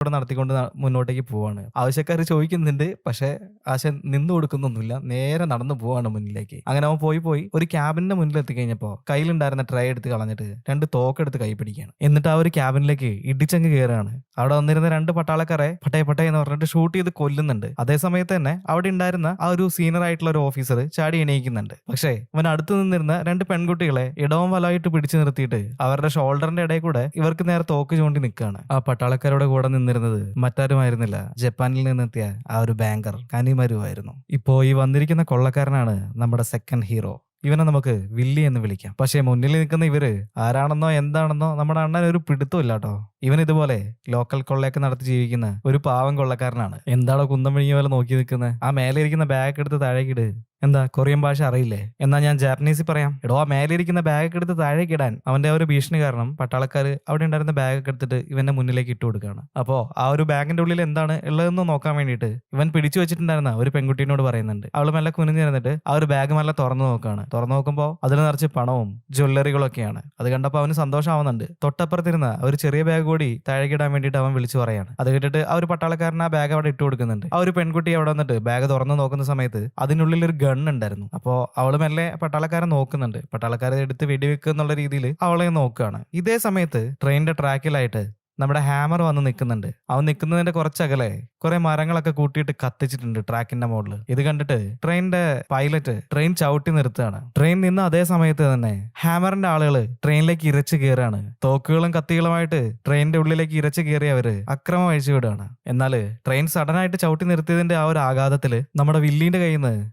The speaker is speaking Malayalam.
ഇവിടെ നടത്തിക്കൊണ്ട് മുന്നോട്ടേക്ക് പോവാണ്. ആവശ്യക്കാർ ചോദിക്കുന്നുണ്ട്. പക്ഷെ ആശാൻ നിന്നു കൊടുക്കുന്നൊന്നുമില്ല. നേരെ നടന്നു പോവാണ് മുന്നിലേക്ക്. അങ്ങനെ അവൻ പോയി ഒരു ക്യാബിന്റെ മുന്നിൽ എത്തിക്കഴിഞ്ഞപ്പോ കയ്യിലുണ്ടായിരുന്ന ട്രേ എടുത്ത് കളഞ്ഞിട്ട് 2 തോക്കെടുത്ത് കൈ പിടിക്കുകയാണ്. എന്നിട്ട് ആ ഒരു ക്യാബിനിലേക്ക് ഇടിച്ചങ്ങ് കയറുകയാണ്. അവിടെ വന്നിരുന്ന 2 പട്ടാളക്കാരെ പട്ടേ എന്ന് പറഞ്ഞിട്ട് ഷൂട്ട് ചെയ്ത് കൊല്ലുന്നുണ്ട്. അതേ സമയത്ത് തന്നെ അവിടെ ഉണ്ടായിരുന്ന ആ ഒരു സീനിയർ ആയിട്ടുള്ള ഒരു ഓഫീസർ ചാടി എണീക്കുന്നുണ്ട്. പക്ഷേ അവൻ അടുത്ത് നിന്നിരുന്ന 2 പെൺകുട്ടികളെ ഇടവും വലമായിട്ട് പിടിച്ചു നിർത്തിയിട്ട് അവരുടെ ഷോൾഡറിന്റെ ഇടയിൽ കൂടെ ഇവർക്ക് നേരെ തോക്ക് ചൂണ്ടി നിൽക്കുകയാണ്. ആ പട്ടാളക്കാരുടെ കൂടെ നിന്നിരുന്നത് മറ്റാരുമായിരുന്നില്ല, ജപ്പാനിൽ നിന്നെത്തിയ ആ ഒരു ബാങ്കർ കനിമരുവായിരുന്നു. ഇപ്പോ ഈ വന്നിരിക്കുന്ന കൊള്ളക്കാരനാണ് നമ്മുടെ സെക്കൻഡ് ഹീറോ. ഇവനെ നമുക്ക് വില്ലി എന്ന് വിളിക്കാം. പക്ഷേ മുന്നിൽ നിൽക്കുന്ന ഇവര് ആരാണെന്നോ എന്താണെന്നോ നമ്മുടെ അണ്ണൻ ഒരു പിടുത്തം ഇല്ല കേട്ടോ. ഇവൻ ഇതുപോലെ ലോക്കൽ കൊള്ളയൊക്കെ നടത്തി ജീവിക്കുന്ന ഒരു പാവം കൊള്ളക്കാരനാണ്. എന്താണോ കുന്തം വിഴിഞ്ഞ പോലെ നോക്കി നിൽക്കുന്നത്? ആ മേലെ ഇരിക്കുന്ന ബാഗ് എടുത്ത് താഴേക്കിട്. എന്താ കൊറിയൻ ഭാഷ അറിയില്ലേ? എന്നാ ഞാൻ ജാപ്പനീസിൽ പറയാം. എടോ, ആ മേലെ ഇരിക്കുന്ന ബാഗ് എടുത്ത് താഴേക്ക് ഇടാൻ. അവന്റെ ആ ഒരു ഭീഷണി കാരണം പട്ടാളക്കാര് അവിടെ ഉണ്ടായിരുന്ന ബാഗ് എടുത്തിട്ട് ഇവന്റെ മുന്നിലേക്ക് ഇട്ട് കൊടുക്കുകയാണ്. അപ്പോ ആ ഒരു ബാഗിന്റെ ഉള്ളിൽ എന്താണ് ഉള്ളതെന്ന് നോക്കാൻ വേണ്ടിയിട്ട് ഇവൻ പിടിച്ചു വെച്ചിട്ടുണ്ടായിരുന്ന ഒരു പെൺകുട്ടീനോട് പറയുന്നുണ്ട്. അവള് മെല്ലെ കുനിഞ്ഞു നിന്നിട്ട് ആ ഒരു ബാഗ് മെല്ലെ തുറന്നു നോക്കുകയാണ്. തുറന്നു നോക്കുമ്പോൾ അതിൽ നിറച്ച് പണവും ജ്വല്ലറികളൊക്കെയാണ്. അത് കണ്ടപ്പോൾ അവന് സന്തോഷമാവുന്നുണ്ട്. തൊട്ടപ്പുറത്തിരുന്ന ഒരു ചെറിയ ബാഗ് കൂടി താഴേക്ക് ഇടാൻ വേണ്ടിയിട്ട് അവൻ വിളിച്ചു പറയാണ്. അത് കേട്ടിട്ട് ആ ഒരു പട്ടാളക്കാരൻ ആ ബാഗ് അവിടെ ഇട്ട് കൊടുക്കുന്നുണ്ട്. ആ ഒരു പെൺകുട്ടി അവിടെ വന്നിട്ട് ബാഗ് തുറന്നു നോക്കുന്ന സമയത്ത് അതിനുള്ളിൽ ഒരു ഗൺ ഉണ്ടായിരുന്നു. അപ്പോ അവള് മെല്ലെ പട്ടാളക്കാരൻ നോക്കുന്നുണ്ട്. പട്ടാളക്കാരെ എടുത്ത് വെടിവെക്കുക എന്നുള്ള രീതിയിൽ അവളെ നോക്കുകയാണ്. ഇതേ സമയത്ത് ട്രെയിനിന്റെ ട്രാക്കിലായിട്ട് നമ്മുടെ ഹാമർ വന്ന് നിൽക്കുന്നുണ്ട്. അവൻ നിൽക്കുന്നതിന്റെ കുറച്ചകലെ കുറെ മരങ്ങളൊക്കെ കൂട്ടിയിട്ട് കത്തിച്ചിട്ടുണ്ട് ട്രാക്കിന്റെ മുകളിൽ. ഇത് കണ്ടിട്ട് ട്രെയിനിന്റെ പൈലറ്റ് ട്രെയിൻ ചവിട്ടി നിർത്തുകയാണ്. ട്രെയിൻ നിന്ന് അതേ സമയത്ത് തന്നെ ഹാമറിന്റെ ആളുകൾ ട്രെയിനിലേക്ക് ഇരച്ചു കയറുകയാണ്. തോക്കുകളും കത്തികളുമായിട്ട് ട്രെയിനിന്റെ ഉള്ളിലേക്ക് ഇരച്ചു കയറി അവര് അക്രമം അഴിച്ചു വിടുകയാണ്. എന്നാൽ ട്രെയിൻ സഡനായിട്ട് ചവിട്ടി നിർത്തിയതിന്റെ ആ ഒരു ആഘാതത്തില് നമ്മുടെ വില്ലിന്റെ കയ്യിൽ നിന്ന്